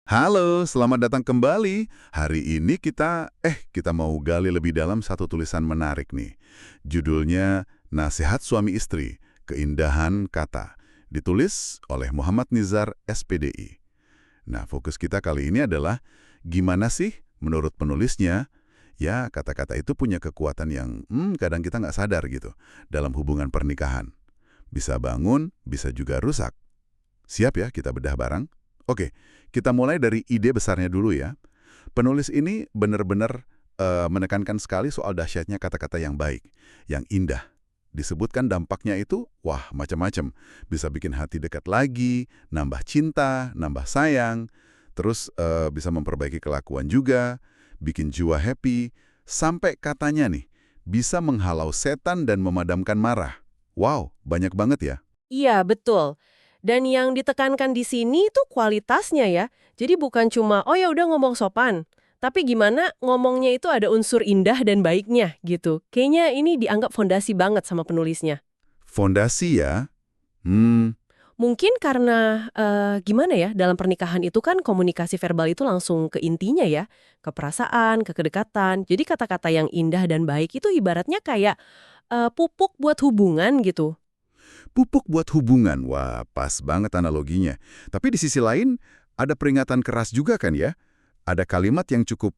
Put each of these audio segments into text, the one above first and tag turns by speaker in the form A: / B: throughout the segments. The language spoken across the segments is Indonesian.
A: Halo, selamat datang kembali. Hari ini kita mau gali lebih dalam satu tulisan menarik nih. Judulnya Nasihat Suami Istri, Keindahan Kata. Ditulis oleh Muhammad Nizar, SPDI. Nah, fokus kita kali ini adalah gimana sih menurut penulisnya, ya kata-kata itu punya kekuatan yang kadang kita nggak sadar gitu dalam hubungan pernikahan. Bisa bangun, bisa juga rusak. Siap ya kita bedah bareng? Oke, kita mulai dari ide besarnya dulu ya. Penulis ini benar-benar menekankan sekali soal dahsyatnya kata-kata yang baik, yang indah. Disebutkan dampaknya itu, wah macam-macam. Bisa bikin hati dekat lagi, nambah cinta, nambah sayang, terus bisa memperbaiki kelakuan juga, bikin jiwa happy, sampai katanya nih, bisa menghalau setan dan memadamkan marah. Wow, banyak banget ya.
B: Iya, betul. Dan yang ditekankan di sini itu kualitasnya ya. Jadi bukan cuma, oh ya udah ngomong sopan. Tapi gimana ngomongnya itu ada unsur indah dan baiknya gitu. Kayaknya ini dianggap fondasi banget sama penulisnya.
A: Fondasi ya. Hmm,
B: Mungkin karena, gimana ya, dalam pernikahan itu kan komunikasi verbal itu langsung ke intinya ya. Ke perasaan, ke kedekatan. Jadi kata-kata yang indah dan baik itu ibaratnya kayak pupuk buat hubungan gitu.
A: Pupuk buat hubungan, wah pas banget analoginya. Tapi di sisi lain, ada peringatan keras juga kan ya? Ada kalimat yang cukup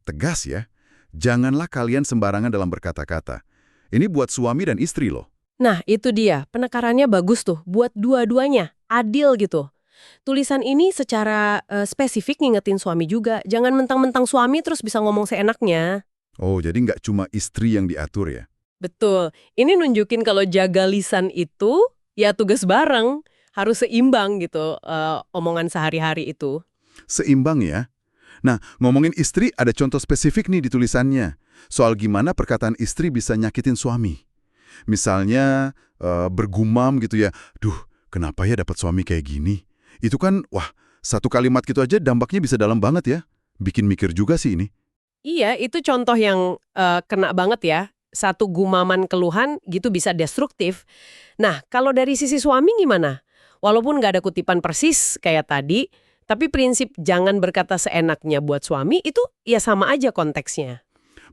A: tegas ya. Janganlah kalian sembarangan dalam berkata-kata. Ini buat suami dan istri loh.
B: Nah, itu dia. Penekarannya bagus tuh buat dua-duanya. Adil gitu. Tulisan ini secara spesifik ngingetin suami juga. Jangan mentang-mentang suami terus bisa ngomong seenaknya.
A: Oh, jadi nggak cuma istri yang diatur ya?
B: Betul. Ini nunjukin kalau jaga lisan itu ya tugas bareng. Harus seimbang gitu omongan sehari-hari itu.
A: Seimbang ya? Nah, ngomongin istri ada contoh spesifik nih di tulisannya. Soal gimana perkataan istri bisa nyakitin suami. Misalnya, bergumam gitu ya, duh, kenapa ya dapat suami kayak gini? Itu kan, wah, satu kalimat gitu aja dampaknya bisa dalam banget ya. Bikin mikir juga sih ini.
B: Iya, itu contoh yang kena banget ya. Satu gumaman keluhan gitu bisa destruktif. Nah, kalau dari sisi suami gimana? Walaupun nggak ada kutipan persis kayak tadi, tapi prinsip jangan berkata seenaknya buat suami itu ya sama aja konteksnya.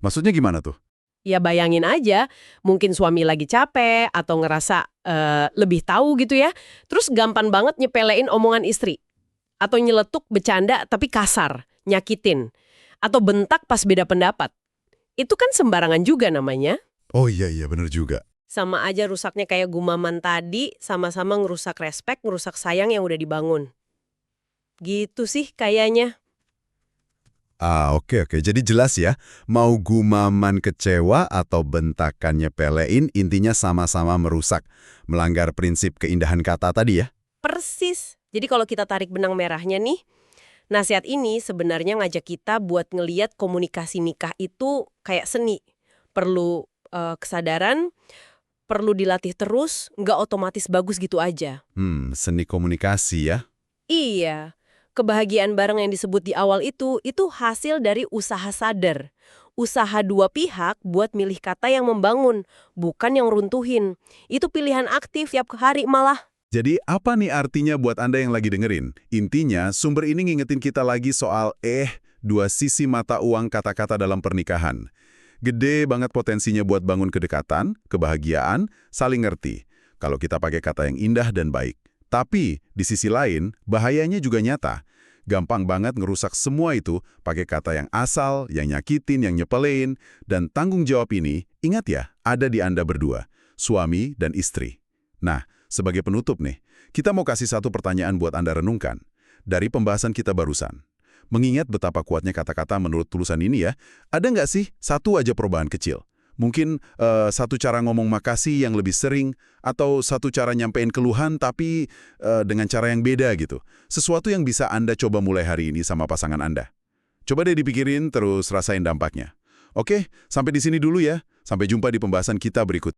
A: Maksudnya gimana tuh?
B: Ya bayangin aja, mungkin suami lagi capek atau ngerasa lebih tahu gitu ya. Terus gampang banget nyepelein omongan istri. Atau nyeletuk bercanda tapi kasar, nyakitin. Atau bentak pas beda pendapat. Itu kan sembarangan juga namanya.
A: Oh iya, iya, bener juga.
B: Sama aja rusaknya kayak gumaman tadi, sama-sama ngerusak respek, ngerusak sayang yang udah dibangun. Gitu sih kayaknya.
A: Ah, oke, oke. Jadi jelas ya, mau gumaman kecewa atau bentakan nyepelein, intinya sama-sama merusak. Melanggar prinsip keindahan kata tadi ya.
B: Persis. Jadi kalau kita tarik benang merahnya nih, nasihat ini sebenarnya ngajak kita buat ngeliat komunikasi nikah itu kayak seni. Perlu kesadaran, perlu dilatih terus, nggak otomatis bagus gitu aja.
A: Seni komunikasi ya.
B: Iya, kebahagiaan bareng yang disebut di awal itu hasil dari usaha sadar. Usaha dua pihak buat milih kata yang membangun, bukan yang runtuhin. Itu pilihan aktif tiap hari malah.
A: Jadi apa nih artinya buat Anda yang lagi dengerin? Intinya, sumber ini ngingetin kita lagi soal dua sisi mata uang kata-kata dalam pernikahan. Gede banget potensinya buat bangun kedekatan, kebahagiaan, saling ngerti. Kalau kita pakai kata yang indah dan baik. Tapi, di sisi lain, bahayanya juga nyata. Gampang banget ngerusak semua itu pakai kata yang asal, yang nyakitin, yang nyepelin. Dan tanggung jawab ini, ingat ya, ada di Anda berdua, suami dan istri. Nah, sebagai penutup nih, kita mau kasih satu pertanyaan buat Anda renungkan. Dari pembahasan kita barusan. Mengingat betapa kuatnya kata-kata menurut tulisan ini ya, ada nggak sih satu aja perubahan kecil? Mungkin satu cara ngomong makasih yang lebih sering, atau satu cara nyampein keluhan tapi dengan cara yang beda gitu. Sesuatu yang bisa Anda coba mulai hari ini sama pasangan Anda. Coba deh dipikirin terus rasain dampaknya. Oke, sampai di sini dulu ya. Sampai jumpa di pembahasan kita berikut.